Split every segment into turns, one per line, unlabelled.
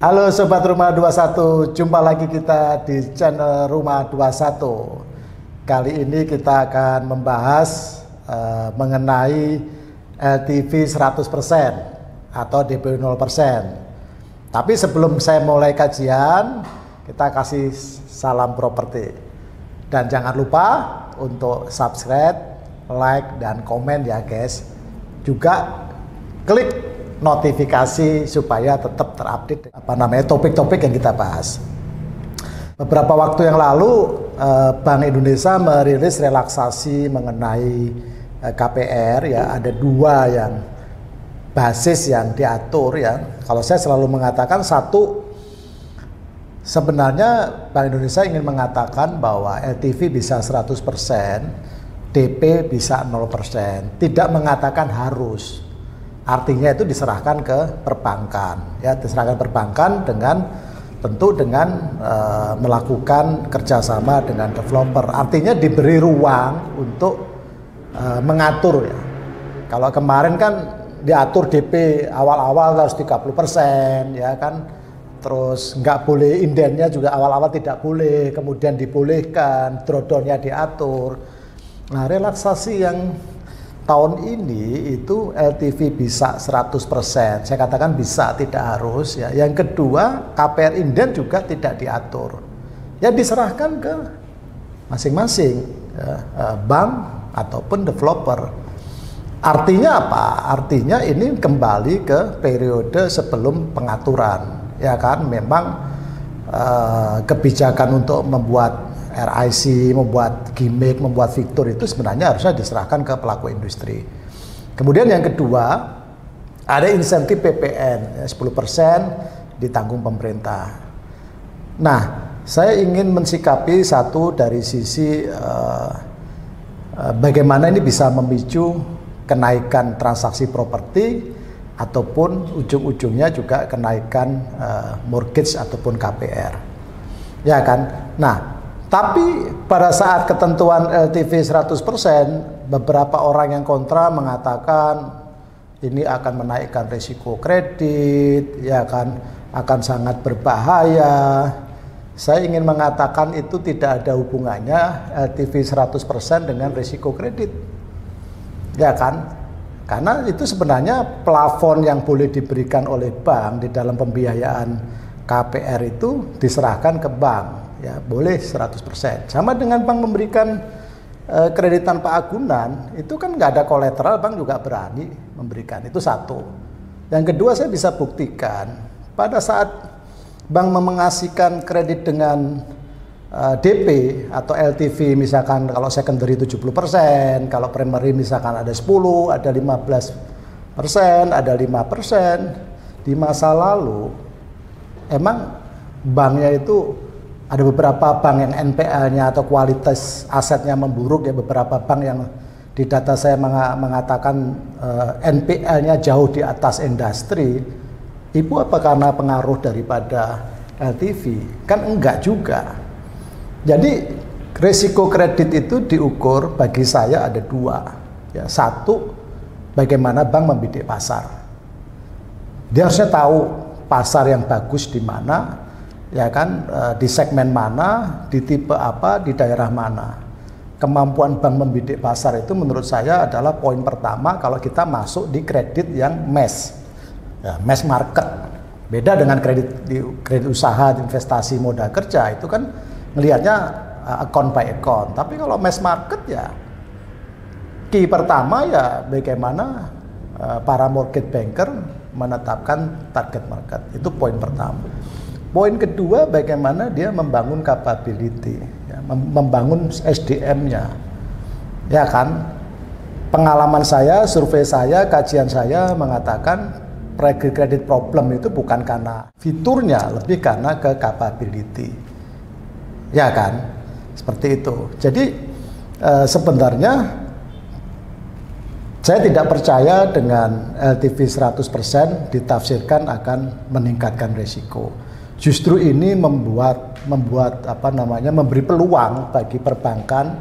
Halo Sobat Rumah 21, jumpa lagi kita di channel Rumah 21. Kali ini kita akan membahas mengenai LTV 100% atau DP 0%. Tapi sebelum saya mulai kajian, kita kasih salam properti. Dan jangan lupa untuk subscribe, like, dan komen ya guys. Juga klik notifikasi supaya tetap terupdate topik-topik yang kita bahas. Beberapa waktu yang lalu Bank Indonesia merilis relaksasi mengenai KPR ya, ada dua yang basis yang diatur ya. Kalau saya selalu mengatakan satu, sebenarnya Bank Indonesia ingin mengatakan bahwa LTV bisa 100%, DP bisa 0%, tidak mengatakan harus. Artinya itu diserahkan ke perbankan, ya diserahkan perbankan tentu dengan melakukan kerjasama dengan developer. Artinya diberi ruang untuk mengatur ya. Kalau kemarin kan diatur DP awal-awal harus 30% ya kan, terus nggak boleh indennya juga awal-awal tidak boleh, kemudian dibolehkan, drawdown-nya diatur. Nah relaksasi yang tahun ini itu LTV bisa 100%. Saya katakan bisa, tidak harus ya. Yang kedua, KPR inden juga tidak diatur. Ya diserahkan ke masing-masing ya, bank ataupun developer. Artinya apa? Artinya ini kembali ke periode sebelum pengaturan. Ya kan, memang kebijakan untuk membuat RIC, membuat gimmick, membuat fitur itu sebenarnya harusnya diserahkan ke pelaku industri. Kemudian yang kedua, ada insentif PPN 10% ditanggung pemerintah. Nah, saya ingin mensikapi satu dari sisi bagaimana ini bisa memicu kenaikan transaksi properti ataupun ujung-ujungnya juga kenaikan mortgage ataupun KPR. Ya kan? Nah, tapi pada saat ketentuan LTV 100%, beberapa orang yang kontra mengatakan ini akan menaikkan risiko kredit, ya kan, akan sangat berbahaya. Saya ingin mengatakan itu tidak ada hubungannya LTV 100% dengan risiko kredit. Ya kan? Karena itu sebenarnya plafon yang boleh diberikan oleh bank di dalam pembiayaan KPR itu diserahkan ke bank. Ya boleh 100%. Sama dengan bank memberikan kredit tanpa agunan, itu kan nggak ada kolateral, bank juga berani memberikan. Itu satu. Yang kedua, saya bisa buktikan pada saat bank mengasihkan kredit dengan DP atau LTV misalkan kalau secondary 70%, kalau primary misalkan ada 10, ada 15%, ada 5%. Di masa lalu emang banknya itu ada beberapa bank yang NPL-nya atau kualitas asetnya memburuk ya, beberapa bank yang di data saya mengatakan NPL-nya jauh di atas industri. Itu apa karena pengaruh daripada LTV? Kan enggak juga. Jadi risiko kredit itu diukur bagi saya ada dua. Ya, satu, bagaimana bank membidik pasar. Dia harusnya tahu pasar yang bagus di mana, ya kan, di segmen mana, di tipe apa, di daerah mana. Kemampuan bank membidik pasar itu menurut saya adalah poin pertama kalau kita masuk di kredit yang mass, ya, mass market. Beda dengan kredit usaha, investasi, modal kerja, itu kan melihatnya account by account. Tapi kalau mass market ya, key pertama ya bagaimana para mortgage banker menetapkan target market. Itu poin pertama. Poin kedua, bagaimana dia membangun capability, ya, membangun SDM-nya, ya kan? Pengalaman saya, survei saya, kajian saya mengatakan kredit problem itu bukan karena fiturnya, lebih karena ke capability, ya kan? Seperti itu. Jadi sebenarnya saya tidak percaya dengan LTV 100% ditafsirkan akan meningkatkan risiko. Justru ini memberi peluang bagi perbankan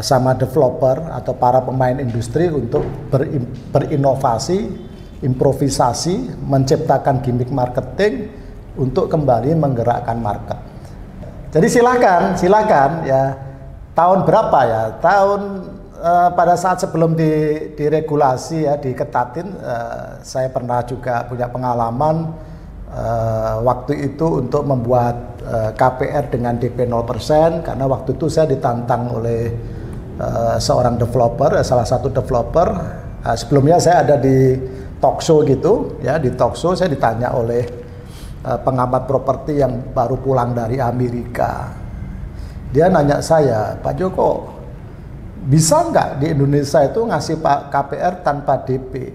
sama developer atau para pemain industri untuk berinovasi, improvisasi, menciptakan gimmick marketing untuk kembali menggerakkan market. Jadi silakan ya, tahun berapa ya, pada saat sebelum diregulasi ya, diketatin, saya pernah juga punya pengalaman waktu itu untuk membuat KPR dengan DP 0%, karena waktu itu saya ditantang oleh seorang developer, salah satu developer. Sebelumnya saya ada di talk show gitu ya, di talk show saya ditanya oleh pengamat properti yang baru pulang dari Amerika. Dia nanya saya, Pak Joko, bisa nggak di Indonesia itu ngasih KPR tanpa DP?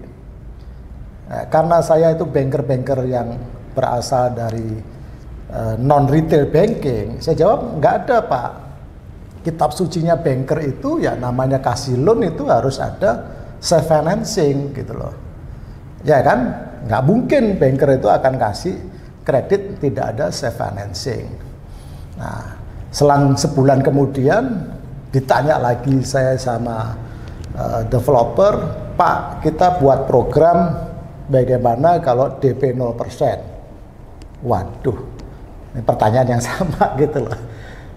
Karena saya itu banker-banker yang berasal dari non-retail banking, saya jawab nggak ada Pak. Kitab sucinya banker itu ya namanya kasih loan itu harus ada self financing gitu loh. Ya kan, nggak mungkin banker itu akan kasih kredit tidak ada self financing. Nah, selang sebulan kemudian ditanya lagi saya sama developer, Pak, kita buat program bagaimana kalau DP 0%? Waduh, ini pertanyaan yang sama gitu loh.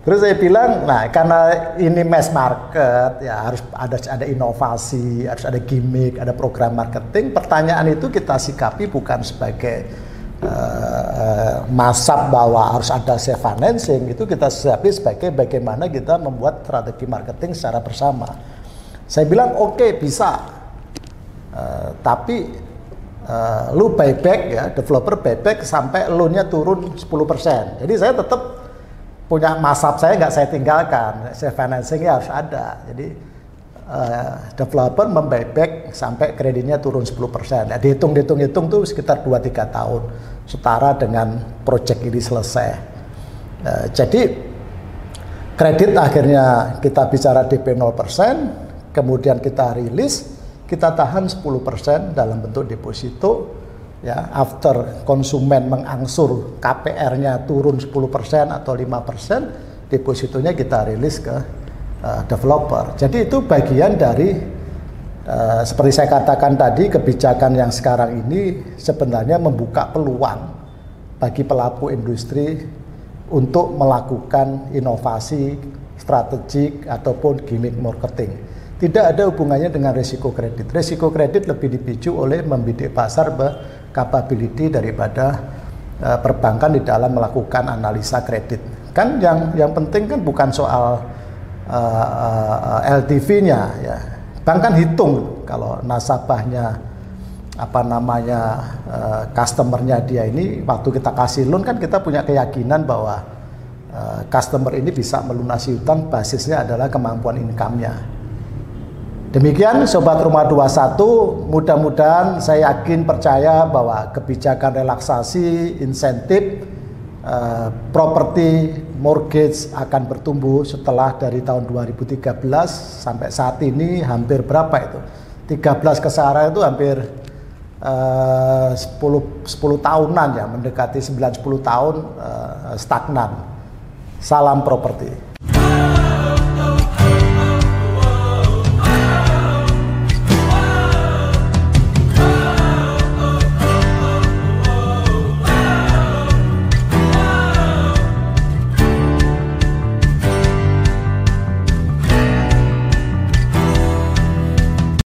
Terus saya bilang, nah karena ini mass market ya harus ada inovasi, harus ada gimmick, ada program marketing. Pertanyaan itu kita sikapi bukan sebagai masab bahwa harus ada self financing, itu kita sikapi sebagai bagaimana kita membuat strategi marketing secara bersama. Saya bilang oke, bisa, tapi lu buyback ya, developer buyback sampai loan-nya turun 10%. Jadi saya tetap punya masab, saya nggak saya tinggalkan, self financing-nya harus ada. Jadi developer membuyback sampai kreditnya turun 10%. Ya, dihitung tuh sekitar 2-3 tahun, setara dengan proyek ini selesai. Jadi kredit akhirnya kita bicara DP 0%, kemudian kita rilis, kita tahan 10% dalam bentuk deposito. Ya, after konsumen mengangsur KPR-nya turun 10% atau 5%, depositonya kita rilis ke developer. Jadi itu bagian dari seperti saya katakan tadi, kebijakan yang sekarang ini sebenarnya membuka peluang bagi pelaku industri untuk melakukan inovasi strategik ataupun gimmick marketing. Tidak ada hubungannya dengan risiko kredit. Risiko kredit lebih dipicu oleh membidik pasar capability daripada perbankan di dalam melakukan analisa kredit. Kan yang penting kan bukan soal LTV-nya ya. Bank kan hitung kalau nasabahnya customernya dia ini, waktu kita kasih loan kan kita punya keyakinan bahwa customer ini bisa melunasi utang, basisnya adalah kemampuan income-nya. Demikian Sobat Rumah 21, mudah-mudahan saya yakin percaya bahwa kebijakan relaksasi insentif properti mortgage akan bertumbuh setelah dari tahun 2013 sampai saat ini hampir berapa itu? 13 ke sekarang itu hampir 10 tahunan ya, mendekati 9-10 tahun stagnan. Salam properti.